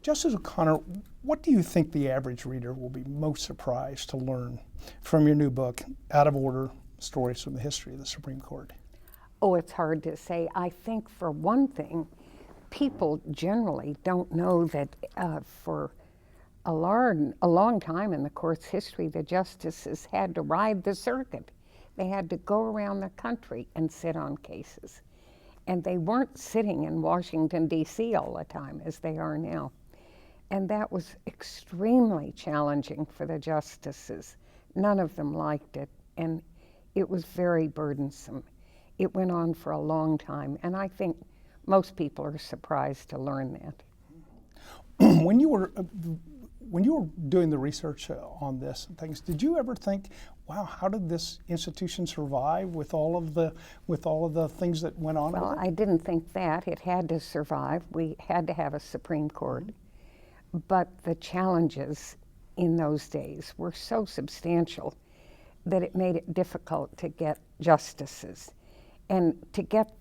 Justice O'Connor, what do you think the average reader will be most surprised to learn from your new book, Out of Order: Stories from the History of the Supreme Court? Oh, it's hard to say. I think, for one thing, people generally don't know that for a long time in the court's history, the justices had to ride the circuit. They had to go around the country and sit on cases. And they weren't sitting in Washington, D.C. all the time, as they are now. And that was extremely challenging for the justices. None of them liked it, and it was very burdensome. It went on for a long time, and I think most people are surprised to learn that. When you were doing the research on this and things, did you ever think, wow, how did this institution survive with all of the things that went on? Well, I didn't think that. It had to survive. We had to have a Supreme Court. But the challenges in those days were so substantial that it made it difficult to get justices. And to get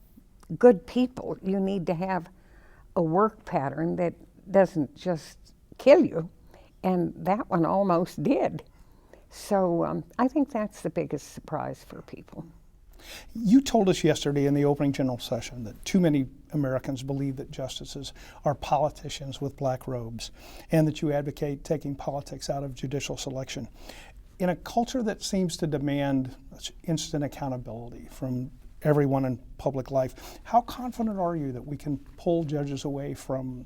good people, you need to have a work pattern that doesn't just kill you, and that one almost did. So I think that's the biggest surprise for people. You told us yesterday in the opening general session that too many Americans believe that justices are politicians with black robes, and that you advocate taking politics out of judicial selection. In a culture that seems to demand instant accountability from everyone in public life, how confident are you that we can pull judges away from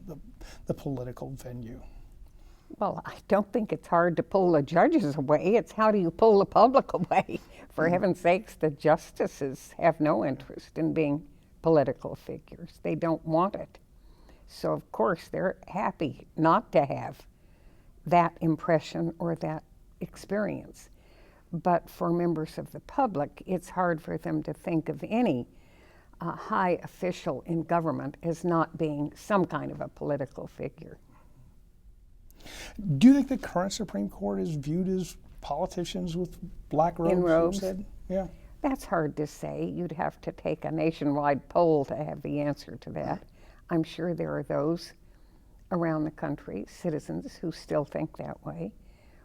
the political venue? Well, I don't think it's hard to pull the judges away. It's how do you pull the public away? For heaven's sakes, the justices have no interest in being political figures. They don't want it. So, of course, they're happy not to have that impression or that experience. But for members of the public, it's hard for them to think of any high official in government as not being some kind of a political figure. Do you think the current Supreme Court is viewed as politicians with black robes? In robes? Yeah. That's hard to say. You'd have to take a nationwide poll to have the answer to that. I'm sure there are those around the country, citizens, who still think that way.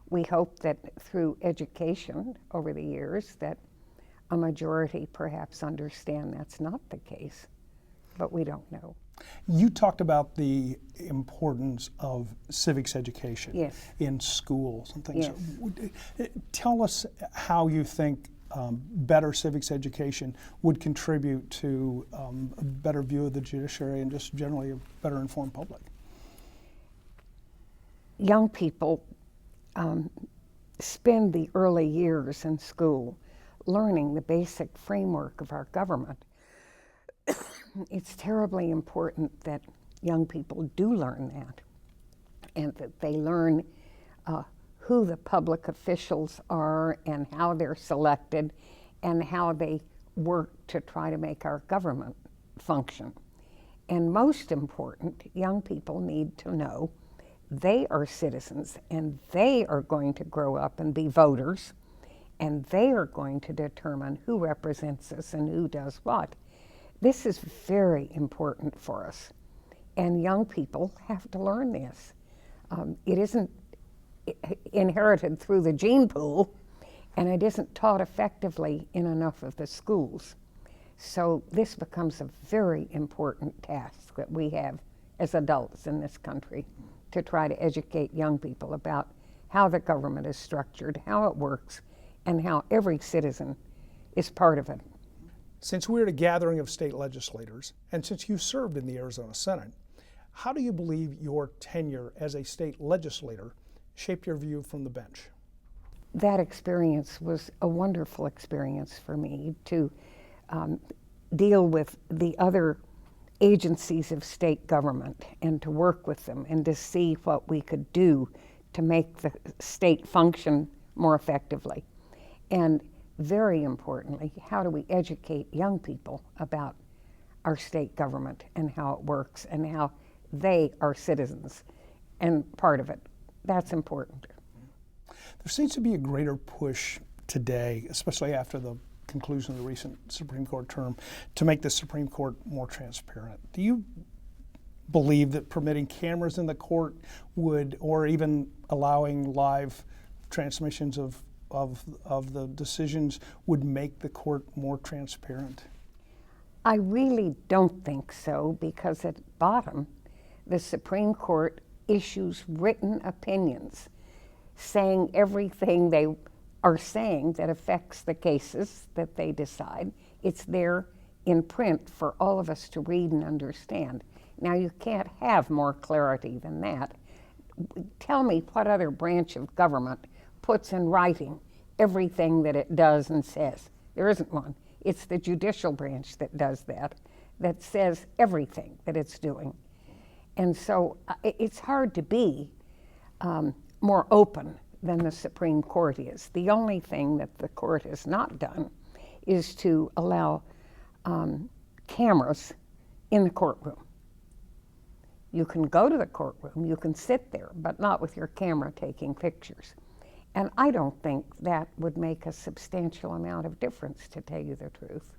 We hope that through education over the years that a majority perhaps understand that's not the case, but we don't know. You talked about the importance of civics education in schools and things. Yes. Tell us how you think better civics education would contribute to a better view of the judiciary and just generally a better informed public. Young people spend the early years in school learning the basic framework of our government. It's terribly important that young people do learn that, and that they learn who the public officials are and how they're selected and how they work to try to make our government function. And most important, young people need to know they are citizens and they are going to grow up and be voters, and they are going to determine who represents us and who does what. This is very important for us, and young people have to learn this. It isn't inherited through the gene pool, and it isn't taught effectively in enough of the schools. So this becomes a very important task that we have as adults in this country, to try to educate young people about how the government is structured, how it works, and how every citizen is part of it. Since we're at a gathering of state legislators, and since you served in the Arizona Senate, how do you believe your tenure as a state legislator shaped your view from the bench? That experience was a wonderful experience for me to deal with the other agencies of state government and to work with them and to see what we could do to make the state function more effectively. And very importantly, how do we educate young people about our state government and how it works and how they are citizens and part of it. That's important. There seems to be a greater push today, especially after the conclusion of the recent Supreme Court term, to make the Supreme Court more transparent. Do you believe that permitting cameras in the court would, or even allowing live transmissions of the decisions would make the court more transparent? I really don't think so, because at bottom, the Supreme Court issues written opinions saying everything they are saying that affects the cases that they decide. It's there in print for all of us to read and understand. Now, you can't have more clarity than that. Tell me what other branch of government puts in writing everything that it does and says. There isn't one. It's the judicial branch that does that, that says everything that it's doing. And so it's hard to be more open than the Supreme Court is. The only thing that the court has not done is to allow cameras in the courtroom. You can go to the courtroom, you can sit there, but not with your camera taking pictures. And I don't think that would make a substantial amount of difference, to tell you the truth.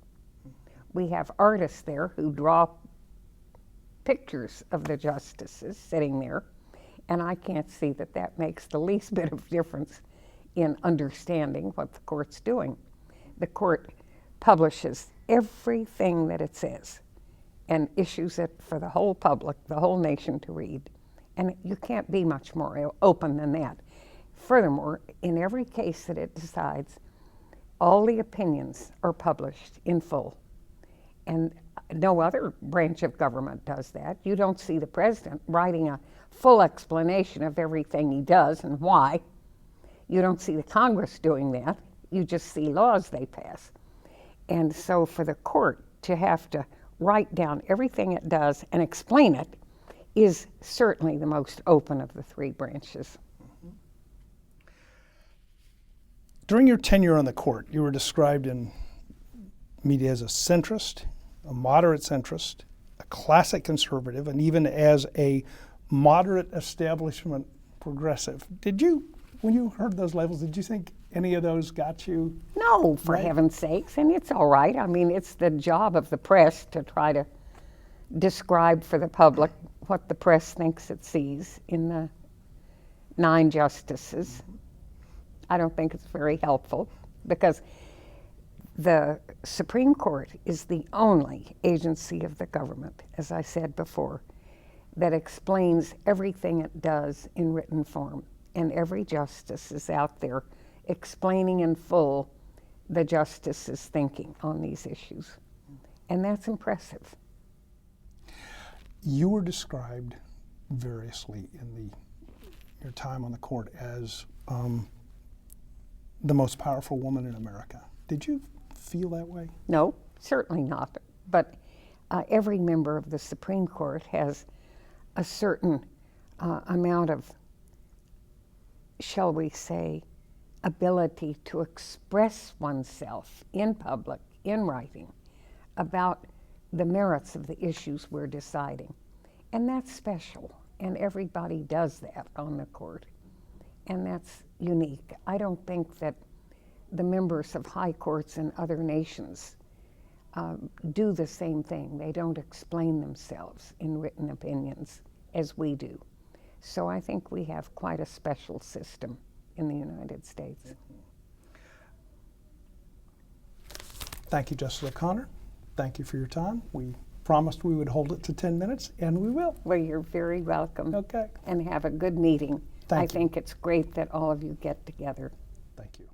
We have artists there who draw pictures of the justices sitting there, and I can't see that that makes the least bit of difference in understanding what the court's doing. The court publishes everything that it says and issues it for the whole public, the whole nation to read. And you can't be much more open than that. Furthermore, in every case that it decides, all the opinions are published in full. And no other branch of government does that. You don't see the president writing a full explanation of everything he does and why. You don't see the Congress doing that. You just see laws they pass. And so for the court to have to write down everything it does and explain it is certainly the most open of the three branches. During your tenure on the court, you were described in media as a centrist, a moderate centrist, a classic conservative, and even as a moderate establishment progressive. Did you, when you heard those labels, did you think any of those got you? No, for right? heaven's sakes, and it's all right. I mean, it's the job of the press to try to describe for the public what the press thinks it sees in the 9 justices. I don't think it's very helpful, because the Supreme Court is the only agency of the government, as I said before, that explains everything it does in written form. And every justice is out there explaining in full the justice's thinking on these issues. And that's impressive. You were described variously in your time on the court as the most powerful woman in America. Did you feel that way? No, certainly not. But every member of the Supreme Court has a certain amount of, shall we say, ability to express oneself in public, in writing, about the merits of the issues we're deciding. And that's special, and everybody does that on the court. And that's unique. I don't think that the members of high courts in other nations do the same thing. They don't explain themselves in written opinions as we do. So I think we have quite a special system in the United States. Thank you, Justice O'Connor. Thank you for your time. We promised we would hold it to 10 minutes, and we will. Well, you're very welcome. Okay. And have a good meeting. Thank I you. think it's great that all of you get together. Thank you.